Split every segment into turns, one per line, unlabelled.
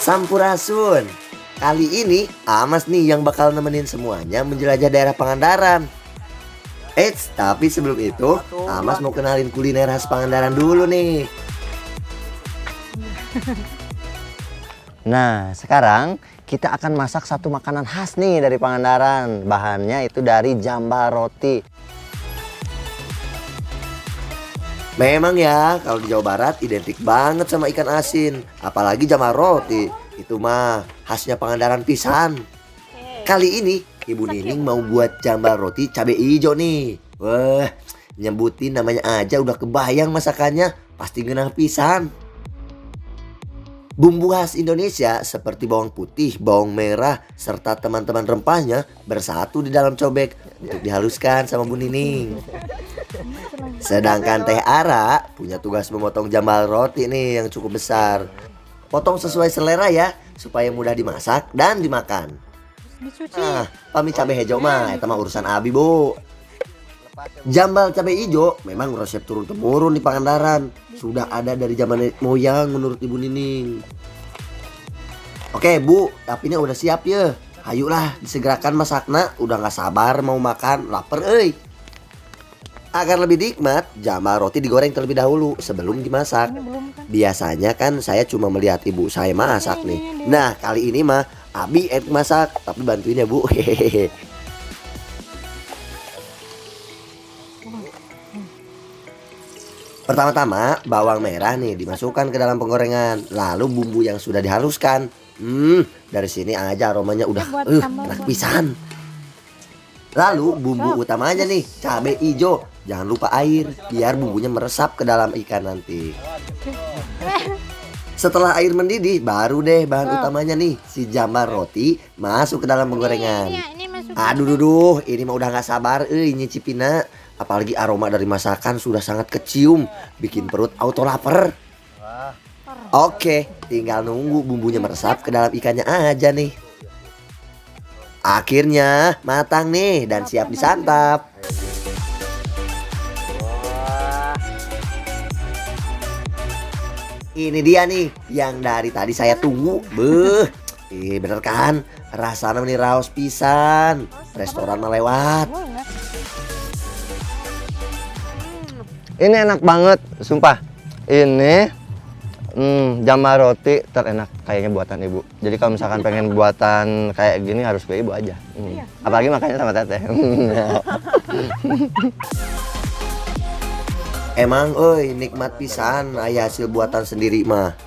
Sampurasun. Kali ini Amas nih yang bakal nemenin semuanya menjelajah daerah Pangandaran. Eits, tapi sebelum itu Amas mau kenalin kuliner khas Pangandaran dulu nih.
Nah, sekarang kita akan masak satu makanan khas nih dari Pangandaran. Bahannya itu dari jambal roti.
Memang ya, kalau di Jawa Barat identik banget sama ikan asin, apalagi jambal roti. Itu mah khasnya Pangandaran pisan. Kali ini Ibu Nining mau buat jambal roti cabai hijau nih. Wah, nyebutin namanya aja udah kebayang masakannya, pasti genah pisan. Bumbu khas Indonesia seperti bawang putih, bawang merah, serta teman-teman rempahnya bersatu di dalam cobek untuk dihaluskan sama Bu Nining. Sedangkan Teh Ara punya tugas memotong jambal roti nih yang cukup besar. Potong sesuai selera ya, supaya mudah dimasak dan dimakan. Nah, pami cabai hijau mah, itu mah urusan Abi, Bu. Jambal cabai hijau memang resep turun-temurun di Pangandaran. Sudah ada dari zaman nenek moyang menurut Ibu Nining. Oke, Bu, tapinya udah siap ya. Ayolah, disegerakan masakna, udah gak sabar mau makan, lapar euy. Agar lebih nikmat, jambal roti digoreng terlebih dahulu sebelum dimasak. Biasanya kan saya cuma melihat ibu saya masak nih. Nah, kali ini mah Abi masak, tapi bantuin ya, Bu. Hehehe. Pertama-tama bawang merah nih dimasukkan ke dalam penggorengan, lalu bumbu yang sudah dihaluskan. Dari sini aja aromanya udah enak pisan. Lalu bumbu utamanya nih cabai hijau. Jangan lupa air biar bumbunya meresap ke dalam ikan nanti. Setelah air mendidih baru deh bahan utamanya nih si jambal roti masuk ke dalam penggorengan. Aduh, ini mah udah gak sabar nyicipina. Apalagi aroma dari masakan sudah sangat kecium, bikin perut auto lapar. Oke, tinggal nunggu bumbunya meresap ke dalam ikannya aja nih. Akhirnya matang nih dan siap disantap. Ini dia nih yang dari tadi saya tunggu. Bener kan? Rasanya nih raos pisan. Restoran melewat.
Ini enak banget, sumpah. Ini jambal roti terenak kayaknya buatan ibu. Jadi kalau misalkan pengen buatan kayak gini harus ke ibu aja. Apalagi makannya sama teteh.
Emang nikmat pisan aya hasil buatan sendiri mah.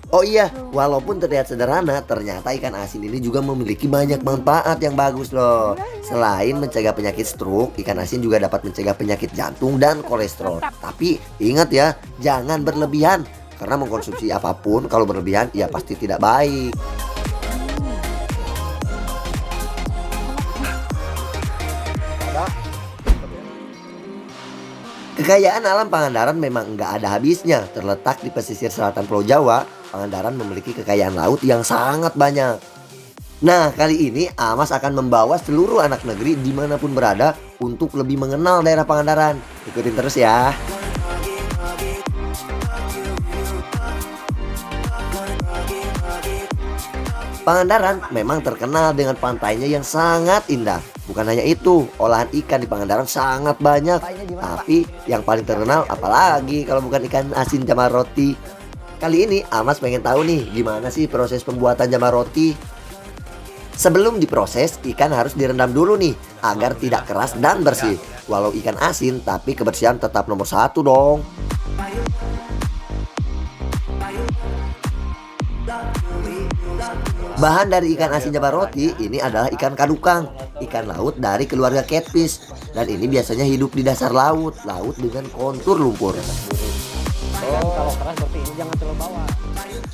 Oh iya, walaupun terlihat sederhana, ternyata ikan asin ini juga memiliki banyak manfaat yang bagus loh. Selain mencegah penyakit stroke, ikan asin juga dapat mencegah penyakit jantung dan kolesterol. Tapi ingat ya, jangan berlebihan. Karena mengkonsumsi apapun kalau berlebihan ya pasti tidak baik. Kekayaan alam Pangandaran memang nggak ada habisnya. Terletak di pesisir selatan Pulau Jawa, Pangandaran memiliki kekayaan laut yang sangat banyak. Nah, kali ini Amas akan membawa seluruh anak negeri dimanapun berada untuk lebih mengenal daerah Pangandaran. Ikutin terus ya. Pangandaran memang terkenal dengan pantainya yang sangat indah. Bukan hanya itu, olahan ikan di Pangandaran sangat banyak. Tapi yang paling terkenal apalagi kalau bukan ikan asin jambal roti. Kali ini Amas pengen tahu nih gimana sih proses pembuatan jambal roti. Sebelum diproses, ikan harus direndam dulu nih agar tidak keras dan bersih. Walau ikan asin, tapi kebersihan tetap nomor satu dong. Bahan dari ikan asin jambal roti ini adalah ikan kadukang, ikan laut dari keluarga catfish. Dan ini biasanya hidup di dasar laut dengan kontur lumpur.
Kalau keras seperti ini jangan terlalu bawah.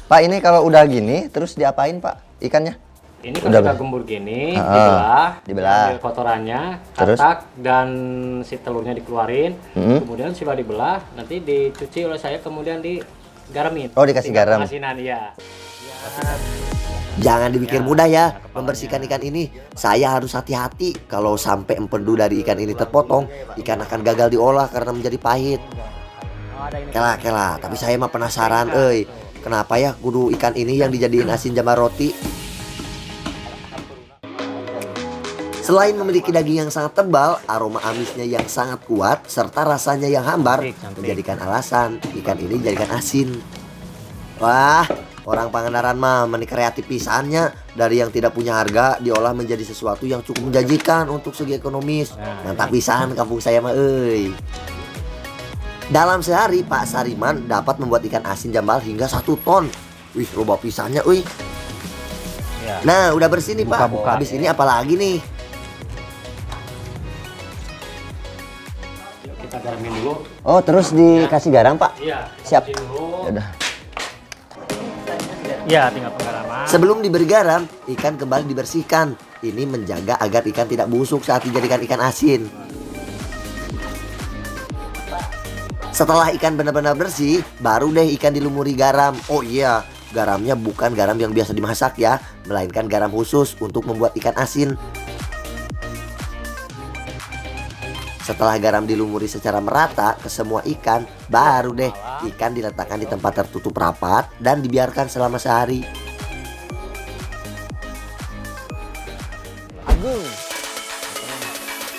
Pak, ini kalau udah gini terus diapain Pak ikannya?
Ini kalau kita gembur gini, dibelah, ambil kotorannya,
terus?
katak dan si telurnya dikeluarin. Kemudian sudah dibelah, nanti dicuci oleh saya, kemudian digaramin.
Oh, dikasih garam.
Asinan ya.
Jangan dipikir mudah ya membersihkan ikan ini. Saya harus hati-hati kalau sampai empedu dari ikan ini terpotong, ikan akan gagal diolah karena menjadi pahit. Kela, tapi saya mah penasaran, kenapa ya kudu ikan ini yang dijadiin asin jambal roti? Selain memiliki daging yang sangat tebal, aroma amisnya yang sangat kuat, serta rasanya yang hambar, menjadikan alasan ikan ini dijadikan asin. Wah, orang Pangandaran mah menik kreatif pisannya. Dari yang tidak punya harga, diolah menjadi sesuatu yang cukup menjanjikan untuk segi ekonomis. Mantap pisan kampung saya mah euy. Dalam sehari, Pak Sariman dapat membuat ikan asin jambal hingga 1 ton. Wih, loba pisannya, wih. Nah, udah bersih nih Pak. Habis ini apa lagi nih?
Kita garamin dulu.
Oh, terus dikasih garam, Pak?
Iya.
Siap.
Kasih dulu.
Udah.
Ya, tinggal penggaraman.
Sebelum diberi garam, ikan kembali dibersihkan. Ini menjaga agar ikan tidak busuk saat dijadikan ikan asin. Setelah ikan benar-benar bersih, baru deh ikan dilumuri garam. Oh iya, garamnya bukan garam yang biasa dimasak ya, melainkan garam khusus untuk membuat ikan asin. Setelah garam dilumuri secara merata ke semua ikan, baru deh ikan diletakkan di tempat tertutup rapat dan dibiarkan selama sehari.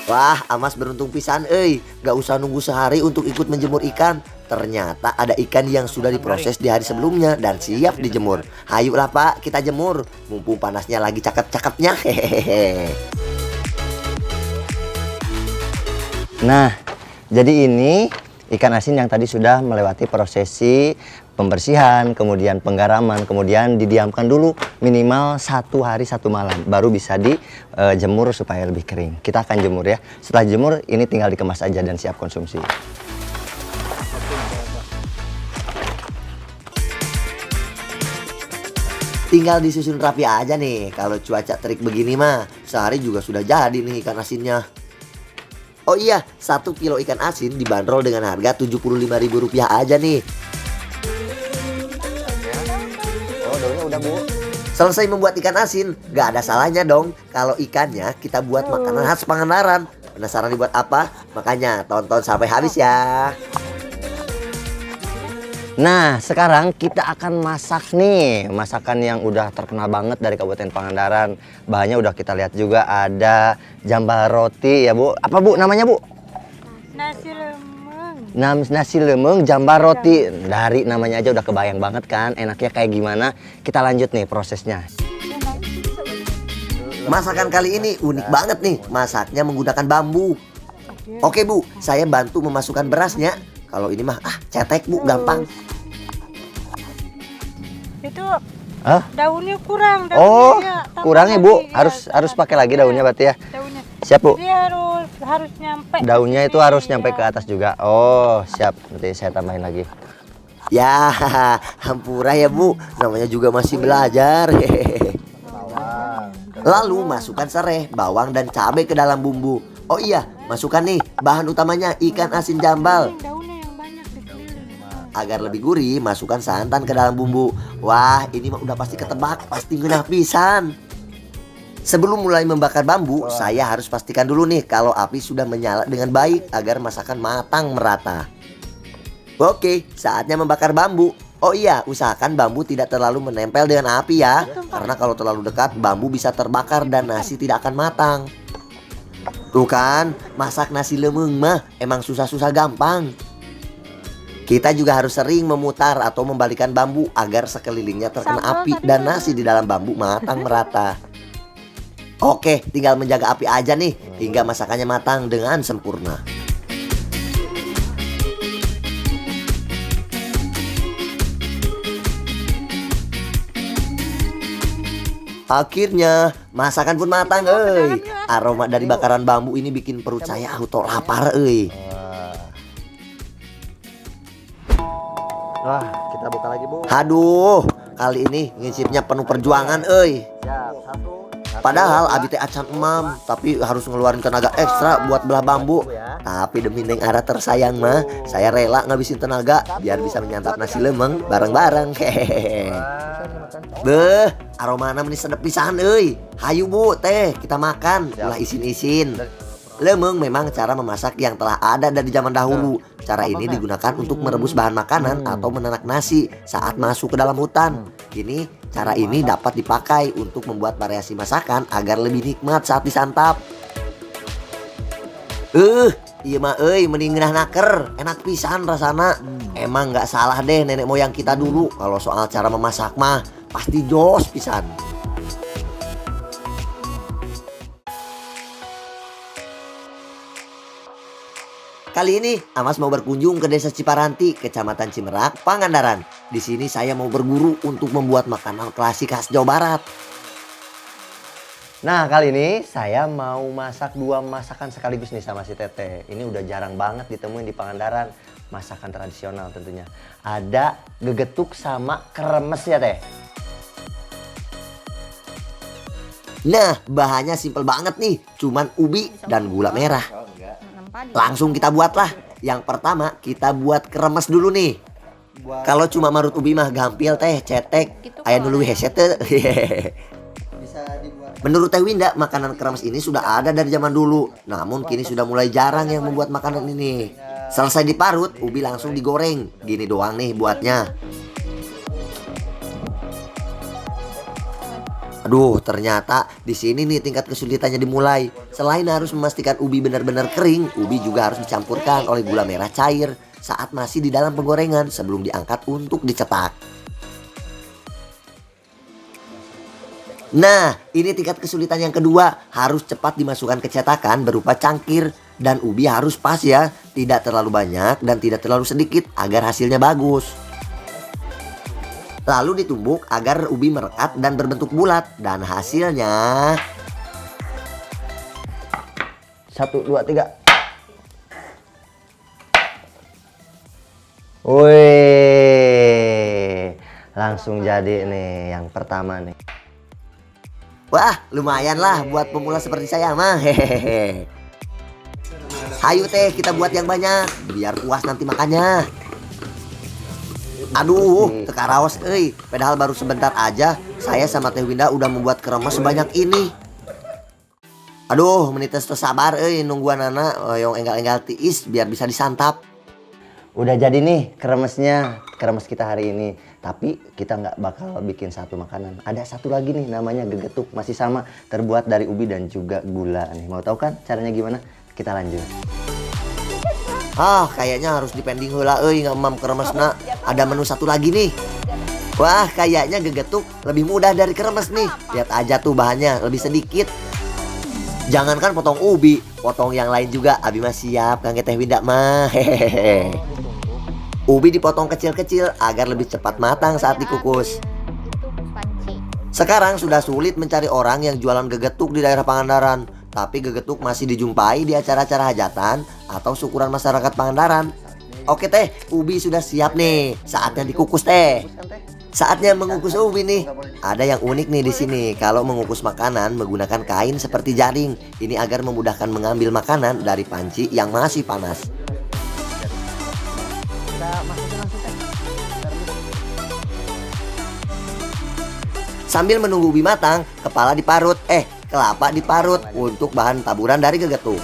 Wah, Amas beruntung pisan gak usah nunggu sehari untuk ikut menjemur ikan. Ternyata ada ikan yang sudah diproses di hari sebelumnya dan siap dijemur. Hayulah Pak, kita jemur. Mumpung panasnya lagi cakep-cakepnya. Hehehe.
Nah, jadi ini ikan asin yang tadi sudah melewati prosesi pembersihan, kemudian penggaraman, kemudian didiamkan dulu minimal 1 hari 1 malam, baru bisa dijemur supaya lebih kering. Kita akan jemur ya. Setelah jemur, ini tinggal dikemas aja dan siap konsumsi.
Tinggal disusun rapi aja nih. Kalau cuaca terik begini mah, sehari juga sudah jadi nih ikan asinnya. Oh iya, 1 kilo ikan asin dibanderol dengan harga Rp75.000 aja nih.
Oh, daunnya udah, Bu.
Selesai membuat ikan asin, gak ada salahnya dong kalau ikannya kita buat makanan khas Pangandaran. Penasaran dibuat apa? Makanya tonton sampai habis ya.
Nah, sekarang kita akan masak nih masakan yang udah terkenal banget dari Kabupaten Pangandaran. Bahannya udah kita lihat juga, ada jambal roti ya Bu. Apa Bu namanya Bu?
Nasi lemeng.
Nasi lemeng jambal roti. Dari namanya aja udah kebayang banget kan enaknya kayak gimana. Kita lanjut nih prosesnya.
Masakan kali ini unik banget nih. Masaknya menggunakan bambu. Oke Bu, saya bantu memasukkan berasnya. Kalau ini mah cetek Bu, gampang.
Itu
Hah?
daunnya kurang.
Oh,
tambah
kurangnya Bu.
lagi,
Harus pakai lagi daunnya berarti ya.
Daunnya.
Siap Bu.
Jadi harus nyampe.
Daunnya itu harus nyampe ke atas juga. Oh, siap. Nanti saya tambahin lagi.
Ya, hampura ya Bu. Namanya juga masih belajar. Lalu masukkan serai, bawang dan cabai ke dalam bumbu. Oh iya, masukkan nih bahan utamanya ikan asin jambal.
Daunnya yang banyak dikeliling.
Agar lebih gurih, masukkan santan ke dalam bumbu. Wah, ini mah udah pasti ketebak, pasti ngeunah pisan. Sebelum mulai membakar bambu, saya harus pastikan dulu nih kalau api sudah menyala dengan baik agar masakan matang merata. Oke, saatnya membakar bambu. Oh iya, usahakan bambu tidak terlalu menempel dengan api ya. Karena kalau terlalu dekat, bambu bisa terbakar dan nasi tidak akan matang. Tuh kan, masak nasi lemeng mah emang susah-susah gampang. Kita juga harus sering memutar atau membalikan bambu agar sekelilingnya terkena api dan nasi di dalam bambu matang merata. Oke, tinggal menjaga api aja nih hingga masakannya matang dengan sempurna. Akhirnya masakan pun matang Aroma dari bakaran bambu ini bikin perut saya auto lapar
Wah, kita buka lagi Bu.
Aduh, kali ini ngicipnya penuh perjuangan Padahal abi teh acan emam, tapi harus ngeluarin tenaga ekstra buat belah bambu. Tapi demi Neng Ara tersayang mah, saya rela ngabisin tenaga biar bisa menyantap nasi lemeng bareng-bareng. Hehehe. Beuh, aromana meni sedep pisan Hayu Bu, teh kita makan. Ulah isin-isin. Lemeng memang cara memasak yang telah ada dari zaman dahulu. Cara ini digunakan untuk merebus bahan makanan atau menanak nasi saat masuk ke dalam hutan. Kini cara ini dapat dipakai untuk membuat variasi masakan agar lebih nikmat saat disantap. Iya mah mending ngeunah naker, enak pisan rasana. Emang nggak salah deh nenek moyang kita dulu kalau soal cara memasak mah pasti jos pisan. Kali ini Amas mau berkunjung ke Desa Ciparanti, Kecamatan Cimerak, Pangandaran. Di sini saya mau berguru untuk membuat makanan klasik khas Jawa Barat.
Nah, kali ini saya mau masak 2 masakan sekaligus nih sama si Tete. Ini udah jarang banget ditemuin di Pangandaran. Masakan tradisional tentunya. Ada gegetuk sama kremes ya, Teh.
Nah, bahannya simpel banget nih. Cuman ubi dan gula merah. Langsung kita buatlah. Yang pertama kita buat kremes dulu nih. Kalau cuma marut ubi mah gampil teh, cetek. Aya dulu heset. Menurut Teh Winda, makanan kremes ini sudah ada dari zaman dulu. Namun kini sudah mulai jarang yang membuat makanan ini. Selesai diparut, ubi langsung digoreng. Gini doang nih buatnya. Aduh, ternyata di sini nih tingkat kesulitannya dimulai. Selain harus memastikan ubi benar-benar kering, ubi juga harus dicampurkan oleh gula merah cair saat masih di dalam penggorengan sebelum diangkat untuk dicetak. Nah, ini tingkat kesulitan yang kedua. Harus cepat dimasukkan ke cetakan berupa cangkir. Dan ubi harus pas ya, tidak terlalu banyak dan tidak terlalu sedikit agar hasilnya bagus. Lalu ditumbuk agar ubi merekat dan berbentuk bulat. Dan hasilnya
1, 2, 3. Wih, langsung jadi nih yang pertama nih.
Wah, lumayan lah buat pemula seperti saya mah. Hehehe. Hayu teh, kita buat yang banyak biar puas nanti makannya. Aduh, teka raos padahal baru sebentar aja saya sama Teh Winda udah membuat kremes sebanyak ini. Aduh, menites sabar nungguan anak yang enggal-enggal tiis biar bisa disantap.
Udah jadi nih kremesnya, kremes kita hari ini. Tapi kita nggak bakal bikin satu makanan. Ada satu lagi nih namanya gegetuk, masih sama, terbuat dari ubi dan juga gula nih. Mau tahu kan caranya gimana? Kita lanjut.
Kayaknya harus dipending heula ngamam kremesna. Ada menu satu lagi nih. Wah, kayaknya gegetuk lebih mudah dari kremes nih. Lihat aja tuh bahannya lebih sedikit. Jangankan potong ubi, potong yang lain juga abi mah siap Kang Teh Winda mah. Hehehe. Ubi dipotong kecil-kecil agar lebih cepat matang saat dikukus. Sekarang sudah sulit mencari orang yang jualan gegetuk di daerah Pangandaran. Tapi gegetuk masih dijumpai di acara-acara hajatan atau syukuran masyarakat Pangandaran. Oke Teh, ubi sudah siap nih. Saatnya dikukus Teh. Saatnya mengukus ubi nih. Ada yang unik nih di sini. Kalau mengukus makanan menggunakan kain seperti jaring. Ini agar memudahkan mengambil makanan dari panci yang masih panas. Sambil menunggu ubi matang, kepala diparut. Kelapa diparut untuk bahan taburan dari gegetuk.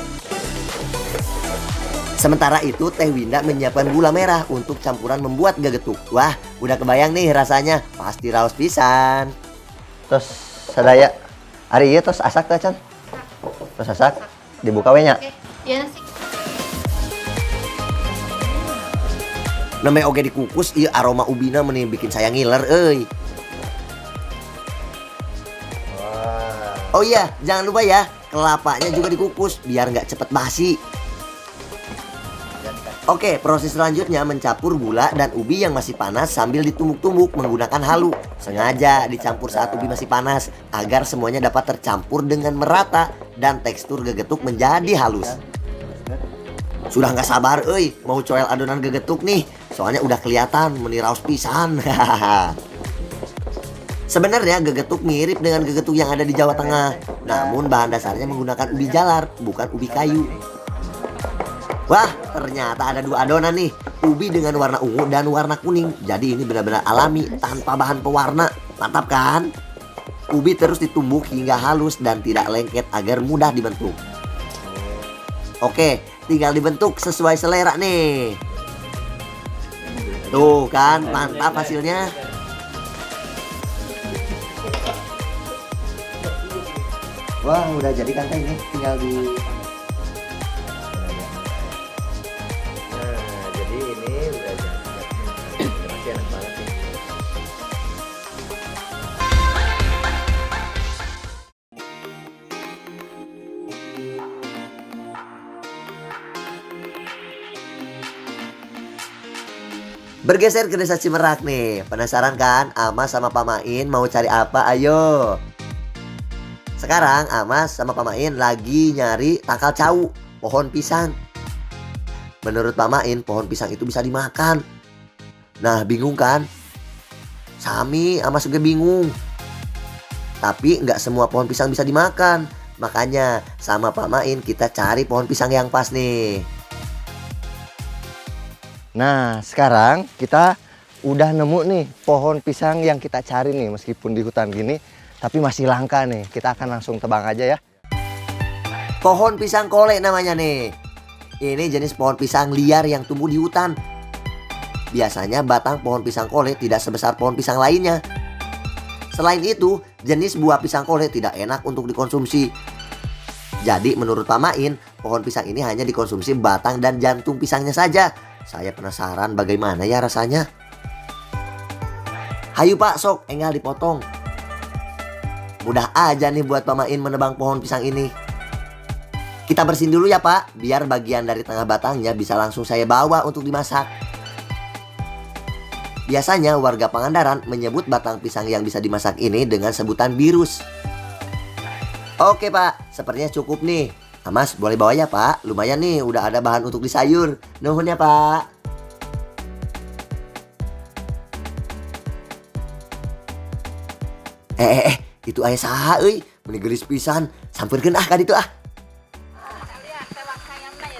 Sementara itu Teh Winda menyiapkan gula merah untuk campuran membuat gegetuk. Wah, udah kebayang nih rasanya, pasti raos pisan.
Terus sadaya, hari iya terus asak tuh Can. Terus asak, dibuka we nya.
Iya sih.
Namanya oge dikukus, iya aroma ubina meni bikin saya ngiler Oh iya, jangan lupa ya, kelapanya juga dikukus biar nggak cepet basi. Oke, proses selanjutnya mencampur gula dan ubi yang masih panas sambil ditumbuk-tumbuk menggunakan halu. Sengaja dicampur saat ubi masih panas agar semuanya dapat tercampur dengan merata dan tekstur gegetuk menjadi halus. Sudah nggak sabar mau coel adonan gegetuk nih, soalnya udah kelihatan meniraos pisan. Sebenarnya gegetuk mirip dengan gegetuk yang ada di Jawa Tengah. Namun bahan dasarnya menggunakan ubi jalar, bukan ubi kayu. Wah, ternyata ada 2 adonan nih. Ubi dengan warna ungu dan warna kuning. Jadi ini benar-benar alami tanpa bahan pewarna. Mantap kan? Ubi terus ditumbuk hingga halus dan tidak lengket agar mudah dibentuk. Oke, tinggal dibentuk sesuai selera nih. Tuh kan, mantap hasilnya. Wah, udah jadi kan ini, tinggal di. Nah, jadi ini udah jadi. Masih enak banget nih. Bergeser ke desa Cimerak nih. Penasaran kan? Amas sama Pak Main mau cari apa? Ayo. Sekarang Amas sama Pak Main lagi nyari tangkal cau, pohon pisang. Menurut Pak Main, pohon pisang itu bisa dimakan. Nah, bingung kan? Sami, Amas juga bingung. Tapi nggak semua pohon pisang bisa dimakan. Makanya sama Pak Main kita cari pohon pisang yang pas nih.
Nah, sekarang kita udah nemu nih pohon pisang yang kita cari nih. Meskipun di hutan gini, tapi masih langka nih. Kita akan langsung tebang aja ya.
Pohon pisang kole namanya nih. Ini jenis pohon pisang liar yang tumbuh di hutan. Biasanya batang pohon pisang kole tidak sebesar pohon pisang lainnya. Selain itu, jenis buah pisang kole tidak enak untuk dikonsumsi. Jadi menurut Pak Main, pohon pisang ini hanya dikonsumsi batang dan jantung pisangnya saja. Saya penasaran bagaimana ya rasanya. Hayu Pak, sok enggal dipotong. Mudah aja nih buat Pak Main menebang pohon pisang ini. Kita bersihin dulu ya Pak, biar bagian dari tengah batangnya bisa langsung saya bawa untuk dimasak. Biasanya warga Pangandaran menyebut batang pisang yang bisa dimasak ini dengan sebutan birus. Oke Pak, sepertinya cukup nih. Amas boleh bawa ya Pak, lumayan nih udah ada bahan untuk disayur. Nuhun ya Pak. Itu aya saha euy, meuni geulis pisan. Sampeurkeun ka ditu ah.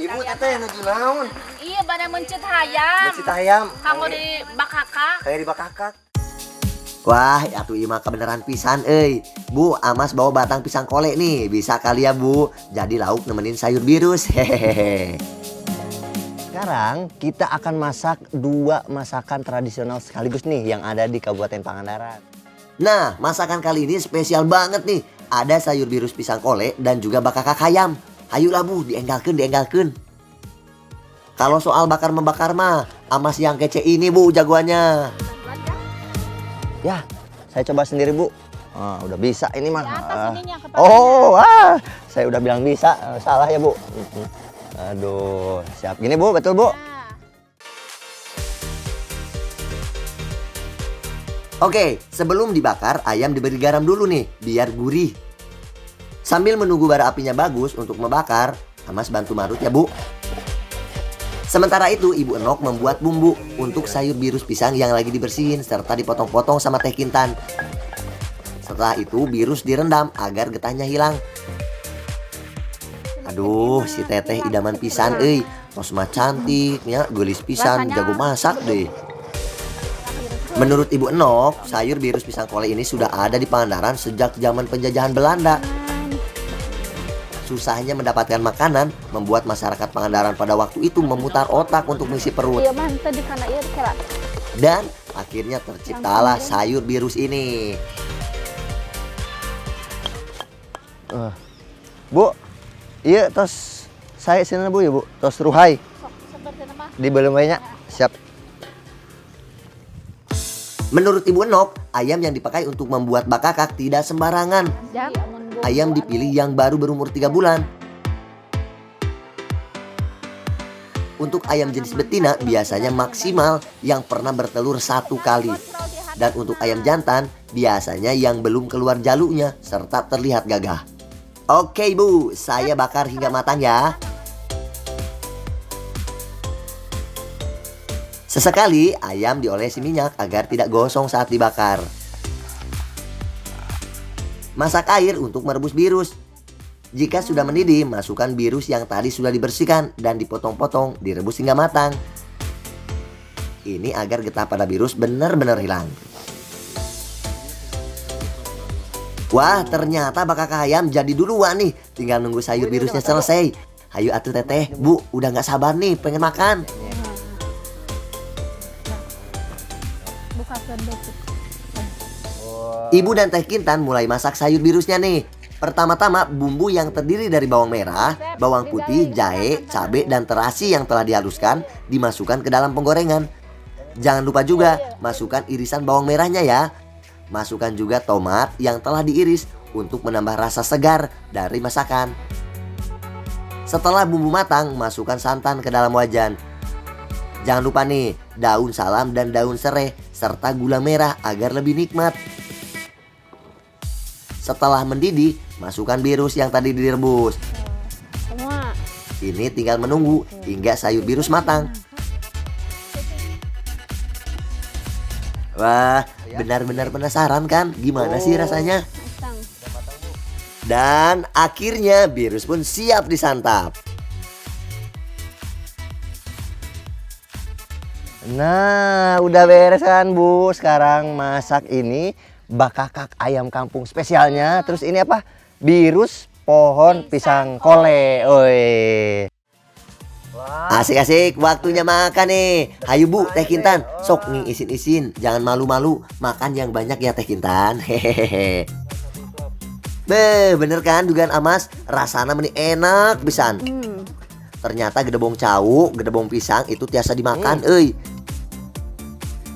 Ibu teteh nuju naon?
Iya, bana mencit hayam.
Mencit hayam.
Kamu di bakaka.
Kayak di bakakak. Wah, atuh ieu mah kebenaran pisan euy. Bu, Amas bawa batang pisang kole nih. Bisa kali ya, Bu. Jadi lauk nemenin sayur birus. Hehehe.
Sekarang kita akan masak 2 masakan tradisional sekaligus nih yang ada di Kabupaten Pangandaran.
Nah, masakan kali ini spesial banget nih. Ada sayur birus pisang kole dan juga bakakak hayam. Hayulah Bu, dienggalkeun. Kalau soal bakar membakar mah, Amas yang kece ini Bu jagoannya.
Ya, saya coba sendiri Bu. Udah bisa ini mah.
Di atas ininya, kepalanya.
Oh, saya udah bilang bisa. Salah ya Bu. Aduh, siap gini Bu, betul Bu?
Oke, sebelum dibakar, ayam diberi garam dulu nih, biar gurih. Sambil menunggu bara apinya bagus untuk membakar, Amas bantu marut ya Bu. Sementara itu, Ibu Enok membuat bumbu untuk sayur birus pisang yang lagi dibersihin serta dipotong-potong sama teh kintan. Setelah itu, birus direndam agar getahnya hilang. Aduh, si teteh idaman pisan euy. Tos mah cantik nya, geulis pisan, jago masak deh. Menurut Ibu Enok, sayur birus pisang kole ini sudah ada di Pangandaran sejak zaman penjajahan Belanda. Susahnya mendapatkan makanan membuat masyarakat Pangandaran pada waktu itu memutar otak untuk mengisi perut.
Iya, mantap di kana ieu kira.
Dan akhirnya terciptalah sayur birus ini.
Bu, iya tos saya sini Bu ya Bu, tos ruhai.
Sok seperti nama.
Di belum banyak. Siap.
Menurut Ibu Enok, ayam yang dipakai untuk membuat bakakak tidak sembarangan.
Jam.
Ayam dipilih yang baru berumur 3 bulan. Untuk ayam jenis betina biasanya maksimal yang pernah bertelur 1 kali. Dan untuk ayam jantan biasanya yang belum keluar jaluknya serta terlihat gagah. Oke Bu, saya bakar hingga matang ya. Sesekali ayam diolesi minyak agar tidak gosong saat dibakar. Masak air untuk merebus birus. Jika sudah mendidih, masukkan birus yang tadi sudah dibersihkan dan dipotong-potong, direbus hingga matang. Ini agar getah pada birus benar-benar hilang. Wah, ternyata bakakak ayam jadi duluan nih. Tinggal nunggu sayur birusnya selesai. Hayu atuh teteh, Bu, udah nggak sabar nih pengen makan.
Buka sedikit.
Ibu dan Teh Kintan mulai masak sayur birusnya nih. Pertama-tama bumbu yang terdiri dari bawang merah, bawang putih, jahe, cabai, dan terasi yang telah dihaluskan dimasukkan ke dalam penggorengan. Jangan lupa juga masukkan irisan bawang merahnya ya. Masukkan juga tomat yang telah diiris untuk menambah rasa segar dari masakan. Setelah bumbu matang, masukkan santan ke dalam wajan. Jangan lupa nih, daun salam dan daun serai serta gula merah agar lebih nikmat. Setelah mendidih, masukkan birus yang tadi direbus.
Semua.
Ini tinggal menunggu hingga sayur birus matang. Wah, benar-benar penasaran kan? Gimana sih rasanya?
Matang.
Dan akhirnya birus pun siap disantap.
Nah, udah beres kan Bu. Sekarang masak ini bakakak ayam kampung spesialnya. Terus ini apa? Birus pohon pisang kole. Oi.
Asik-asik, waktunya makan nih. Hayu Bu, Teh Kintan, sok nih isin-isin. Jangan malu-malu, makan yang banyak ya Teh Kintan. Hehehe. Beh, bener kan dugaan Amas? Rasana meni enak pisan. Ternyata gedebong cau, gedebong pisang itu tiasa dimakan, euy.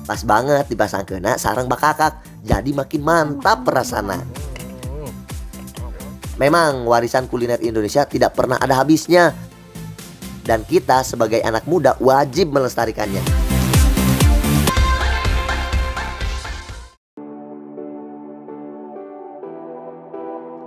Pas banget dipasang kena sarang bakakak, jadi makin mantap rasana. Memang warisan kuliner Indonesia tidak pernah ada habisnya. Dan kita sebagai anak muda wajib melestarikannya.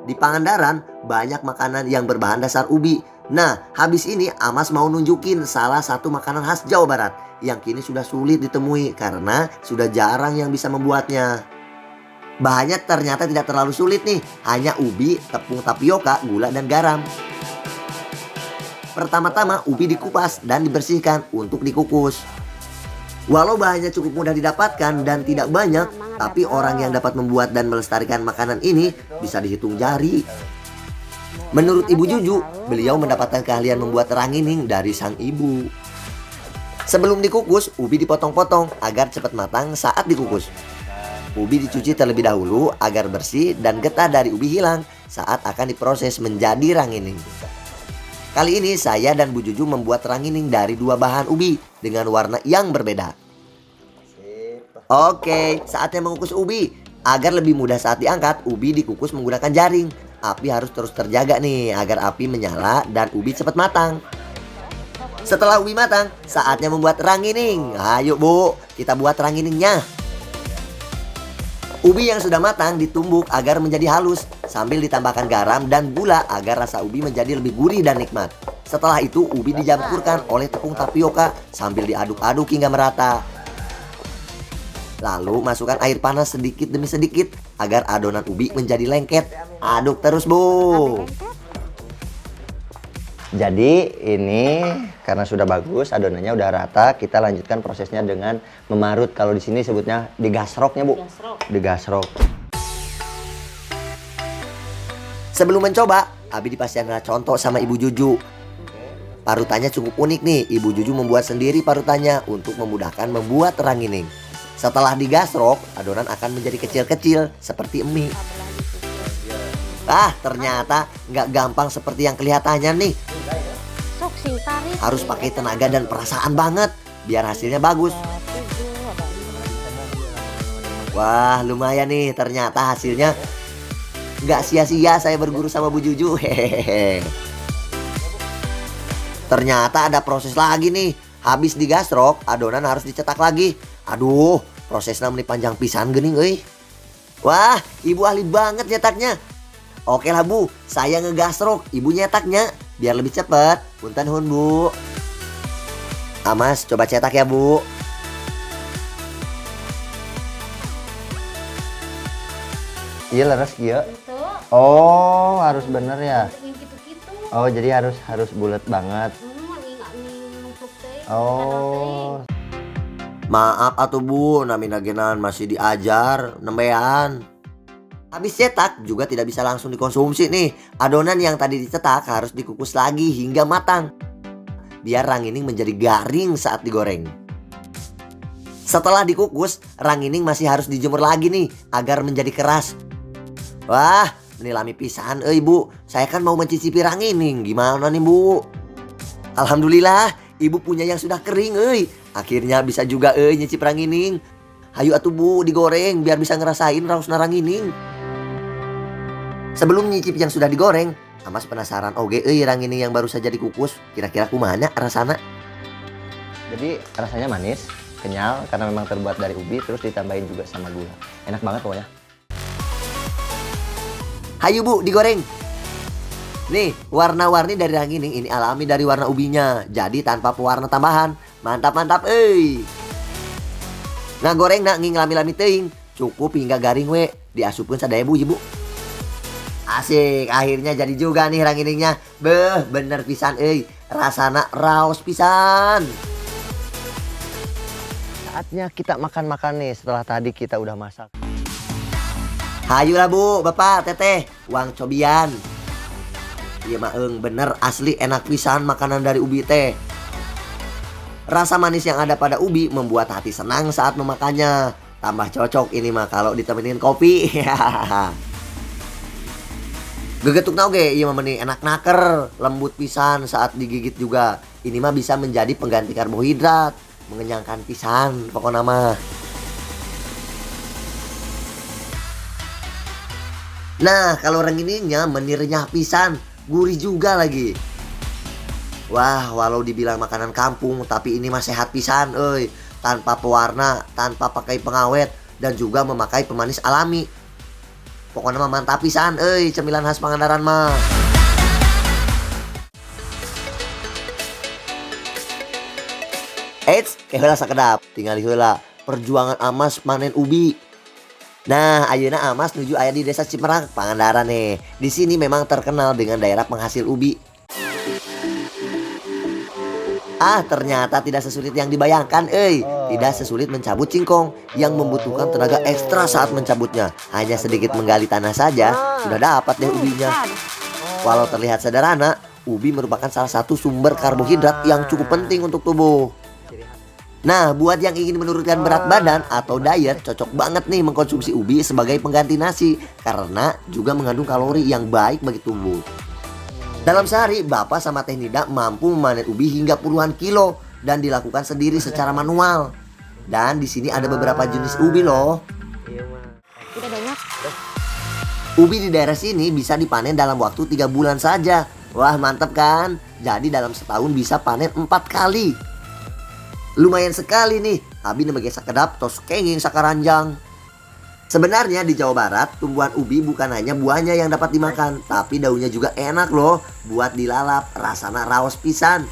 Di Pangandaran banyak makanan yang berbahan dasar ubi. Nah, habis ini Amas mau nunjukin salah satu makanan khas Jawa Barat yang kini sudah sulit ditemui karena sudah jarang yang bisa membuatnya. Bahannya ternyata tidak terlalu sulit nih, hanya ubi, tepung tapioka, gula, dan garam. Pertama-tama ubi dikupas dan dibersihkan untuk dikukus. Walau bahannya cukup mudah didapatkan dan tidak banyak, tapi orang yang dapat membuat dan melestarikan makanan ini bisa dihitung jari. Menurut Ibu Juju, beliau mendapatkan keahlian membuat rangining dari sang ibu. Sebelum dikukus, ubi dipotong-potong agar cepat matang saat dikukus. Ubi dicuci terlebih dahulu agar bersih dan getah dari ubi hilang saat akan diproses menjadi rangining. Kali ini saya dan Bu Juju membuat rangining dari dua bahan ubi dengan warna yang berbeda. Oke, saatnya mengukus ubi. Agar lebih mudah saat diangkat, ubi dikukus menggunakan jaring. Api harus terus terjaga nih agar api menyala dan ubi cepat matang. Setelah ubi matang, saatnya membuat rangining. Ayo Bu, kita buat ranginingnya. Ubi yang sudah matang ditumbuk agar menjadi halus sambil ditambahkan garam dan gula agar rasa ubi menjadi lebih gurih dan nikmat. Setelah itu ubi dicampurkan oleh tepung tapioka sambil diaduk-aduk hingga merata. Lalu masukkan air panas sedikit demi sedikit agar adonan ubi menjadi lengket. Aduk terus Bu.
Jadi ini karena sudah bagus, adonannya udah rata, kita lanjutkan prosesnya dengan memarut. Kalau di sini sebutnya digasroknya Bu. Digasrok.
Sebelum mencoba, Abi dipastikan contoh sama Ibu Juju. Parutannya cukup unik nih. Ibu Juju membuat sendiri parutannya untuk memudahkan membuat rangining. Setelah digasrok, adonan akan menjadi kecil-kecil seperti mie. Ternyata nggak gampang seperti yang kelihatannya nih.
Sok sing tarik.
Harus pakai tenaga dan perasaan banget biar hasilnya bagus. Wah, lumayan nih, ternyata hasilnya nggak sia-sia saya berguru sama Bu Juju. Hehehe. Ternyata ada proses lagi nih. Habis digasrok, adonan harus dicetak lagi. Aduh, prosesnya meni panjang pisan geuning euy. Wah, Ibu ahli banget nyetaknya. Oke lah Bu, saya ngegasrok, Ibu nyetaknya biar lebih cepet. Punten nuhun Bu. Amas coba cetak ya Bu.
Iya leres iya.
Itu.
Oh, harus bener ya.
Yang gitu-gitu.
Oh, jadi harus bulat banget.
Ingat nih numpuk teh.
Oh.
Maaf atuh Bu, nami nagenan masih diajar nembean. Habis cetak juga tidak bisa langsung dikonsumsi nih. Adonan yang tadi dicetak harus dikukus lagi hingga matang, biar rangining menjadi garing saat digoreng. Setelah dikukus, rangining masih harus dijemur lagi nih agar menjadi keras. Wah, ini lami pisan Bu. Saya kan mau mencicipi rangining. Gimana nih Bu? Alhamdulillah, Ibu punya yang sudah kering Akhirnya bisa juga nyicip rangining. Hayu atuh Bu, digoreng biar bisa ngerasain rausna rangining. Sebelum nyicip yang sudah digoreng, Amas penasaran oge rangining yang baru saja dikukus. Kira-kira kumana rasana?
Jadi rasanya manis, kenyal karena memang terbuat dari ubi, terus ditambahin juga sama gula. Enak banget pokoknya.
Hayu Bu, digoreng. Nih, warna-warni dari rangining ini alami dari warna ubinya. Jadi tanpa pewarna tambahan. Mantap-mantap Nah goreng nak ngelami-lami teuing. Cukup hingga garing diasupkeun sadaya Bu Ibu. Asik, akhirnya jadi juga nih ranginingnya. Beh, bener pisan rasana raos pisan.
Saatnya kita makan-makan nih setelah tadi kita udah masak.
Hayulah Bu, Bapak, Teteh, uang cobian. Iya mah bener asli enak pisan makanan dari ubi teh. Rasa manis yang ada pada ubi membuat hati senang saat memakannya. Tambah cocok ini mah kalau ditemenin kopi. Gegetuk oge, iya mah enak naker, lembut pisan saat digigit juga. Ini mah bisa menjadi pengganti karbohidrat, mengenyangkan pisan pokoknya mah. Nah, kalau ranginingnya menirnya pisan, gurih juga lagi. Wah, walau dibilang makanan kampung, tapi ini mah sehat pisan tanpa pewarna, tanpa pakai pengawet, dan juga memakai pemanis alami. Pokoknya mah mantap pisan cemilan khas Pangandaran mah. Eits, heula sakedap, tinggal heula perjuangan Amas manen ubi. Nah, ayeuna Amas nuju aya di Desa Cimerak, Pangandaran nih. Di sini memang terkenal dengan daerah penghasil ubi. Ternyata tidak sesulit yang dibayangkan, Tidak sesulit mencabut cingkong yang membutuhkan tenaga ekstra saat mencabutnya. Hanya sedikit menggali tanah saja, sudah dapat deh ubinya. Walau terlihat sederhana, ubi merupakan salah satu sumber karbohidrat yang cukup penting untuk tubuh. Nah, buat yang ingin menurunkan berat badan atau diet, cocok banget nih mengkonsumsi ubi sebagai pengganti nasi. Karena juga mengandung kalori yang baik bagi tubuh. Dalam sehari, Bapak sama Teh Nida mampu memanen ubi hingga puluhan kilo dan dilakukan sendiri secara manual. Dan di sini ada beberapa jenis ubi loh.
Tidak banyak.
Ubi di daerah sini bisa dipanen dalam waktu 3 bulan saja. Wah, mantap kan? Jadi dalam setahun bisa panen 4 kali. Lumayan sekali nih. Abi nemege sakedap tos kenging sakaranjang. Sebenarnya di Jawa Barat, tumbuhan ubi bukan hanya buahnya yang dapat dimakan, tapi daunnya juga enak loh buat dilalap, rasana raos pisan.